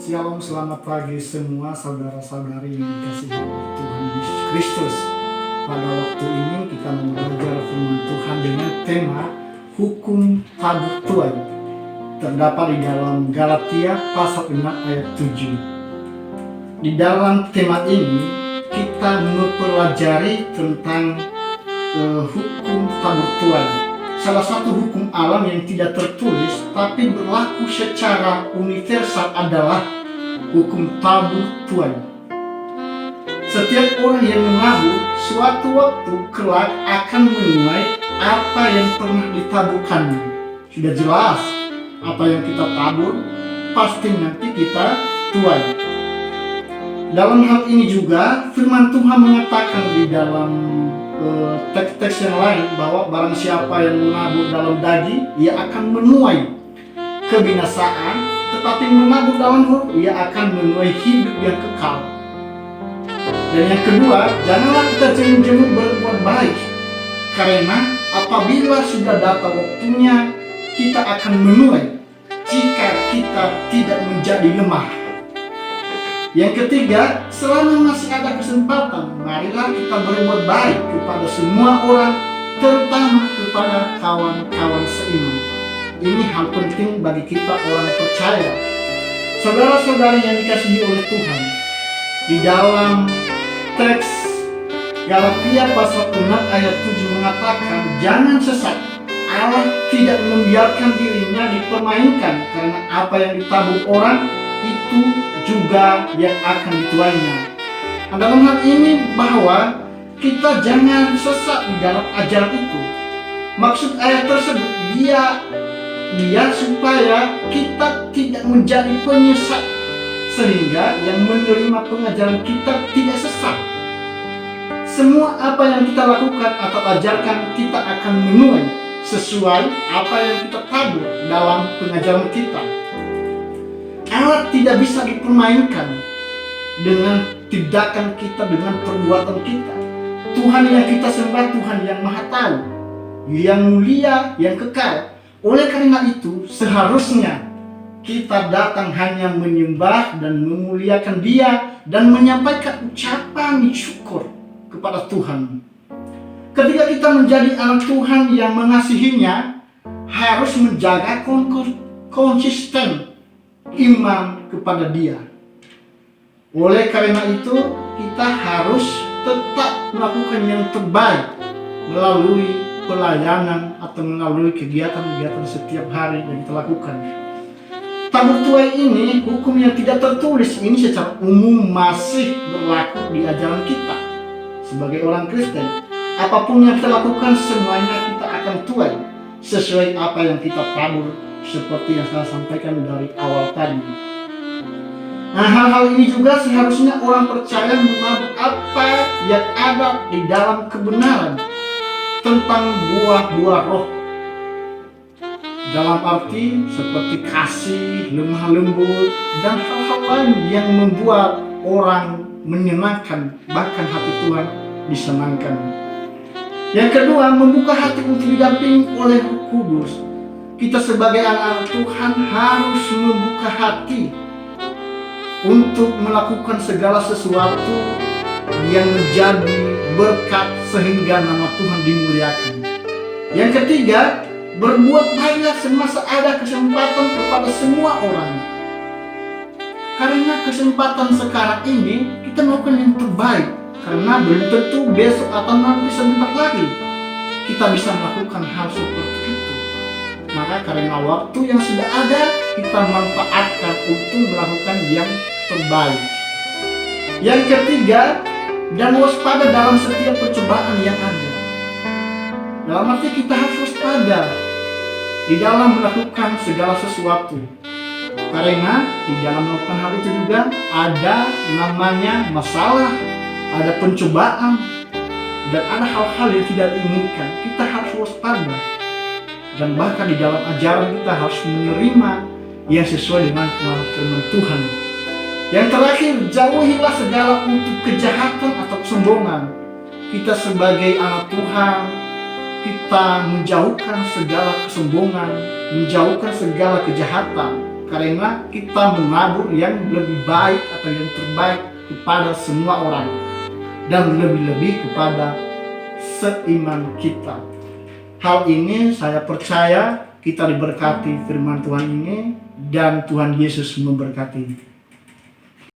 Shalom, selamat pagi semua saudara-saudari yang dikasihi oleh Tuhan Yesus Kristus. Pada waktu ini kita mau belajar firman Tuhan dengan tema hukum tabur tuai. Terdapat di dalam Galatia pasal 6 ayat 7. Di dalam tema ini kita mempelajari tentang hukum tabur tuai. Salah satu hukum alam yang tidak tertulis tapi berlaku secara universal adalah hukum tabur tuai. Setiap orang yang menabur suatu waktu kelak akan menuai apa yang pernah ditaburkannya. Sudah jelas, apa yang kita tabur pasti nanti kita tuai. Dalam hal ini juga firman Tuhan mengatakan di dalam teks-teks yang lain bahwa barang siapa yang menabur dalam daging, ia akan menuai kebinasaan, tetapi menabur dalam roh, ia akan menuai hidup yang kekal. Dan yang kedua, janganlah kita jemu-jemu berbuat baik, karena apabila sudah datang waktunya, kita akan menuai jika kita tidak menjadi lemah. Yang ketiga, selama masih ada kesempatan, marilah kita berbuat baik kepada semua orang, terutama kepada kawan-kawan seiman. Ini hal penting bagi kita orang percaya. Saudara-saudari yang dikasihi oleh Tuhan, di dalam teks Galatia pasal 6 ayat 7 mengatakan, jangan sesat, Allah tidak membiarkan dirinya dipermainkan, karena apa yang ditabur orang itu juga yang akan dituainya. Nah, dalam hal ini bahwa kita jangan sesat di dalam ajaran itu. Maksud ayat tersebut dia supaya kita tidak menjadi penyesat, sehingga yang menerima pengajaran kita tidak sesat. Semua apa yang kita lakukan atau ajarkan, kita akan menuai sesuai apa yang kita tabur dalam pengajaran kita. Allah tidak bisa dipermainkan dengan tindakan kita, dengan perbuatan kita. Tuhan yang kita sembah, Tuhan yang Maha Tahu, yang mulia, yang kekal. Oleh karena itu, seharusnya kita datang hanya menyembah dan memuliakan Dia dan menyampaikan ucapan syukur kepada Tuhan. Ketika kita menjadi anak Tuhan yang mengasihinya, harus menjaga konsisten iman kepada Dia. Oleh karena itu, kita harus tetap melakukan yang terbaik melalui pelayanan atau melalui kegiatan-kegiatan setiap hari yang kita lakukan. Tabur tuai ini, hukum yang tidak tertulis ini secara umum masih berlaku di ajaran kita sebagai orang Kristen. Apapun yang kita lakukan, semuanya kita akan tuai sesuai apa yang kita tabur, seperti yang saya sampaikan dari awal tadi. Nah, hal-hal ini juga seharusnya orang percaya menabur apa yang ada di dalam kebenaran tentang buah-buah roh. Dalam arti seperti kasih, lemah lembut, dan hal-hal lain yang membuat orang menyenangkan, bahkan hati Tuhan disenangkan. Yang kedua, membuka hati untuk didampingi oleh Roh Kudus. Kita sebagai anak-anak Tuhan harus membuka hati untuk melakukan segala sesuatu yang menjadi berkat sehingga nama Tuhan dimuliakan. Yang ketiga, berbuat baiklah semasa ada kesempatan kepada semua orang. Karena kesempatan sekarang ini kita melakukan yang terbaik, karena belum tentu besok atau nanti sebentar lagi kita bisa melakukan hal seperti itu. Maka karena waktu yang sudah ada, kita manfaatkan untuk melakukan yang terbaik. Yang ketiga, dan waspada dalam setiap percobaan yang ada. Dalam arti kita harus waspada di dalam melakukan segala sesuatu. Karena di dalam melakukan hal itu juga ada namanya masalah, ada pencobaan, dan ada hal-hal yang tidak diinginkan. Kita harus waspada. Dan bahkan di dalam ajaran kita harus menerima yang sesuai dengan firman Tuhan. Yang terakhir, jauhilah segala untuk kejahatan atau kesombongan. Kita sebagai anak Tuhan, kita menjauhkan segala kesombongan, menjauhkan segala kejahatan. karena kita menabur yang lebih baik atau yang terbaik kepada semua orang, dan lebih-lebih kepada seiman kita. Hal ini saya percaya kita diberkati firman Tuhan ini, dan Tuhan Yesus memberkati.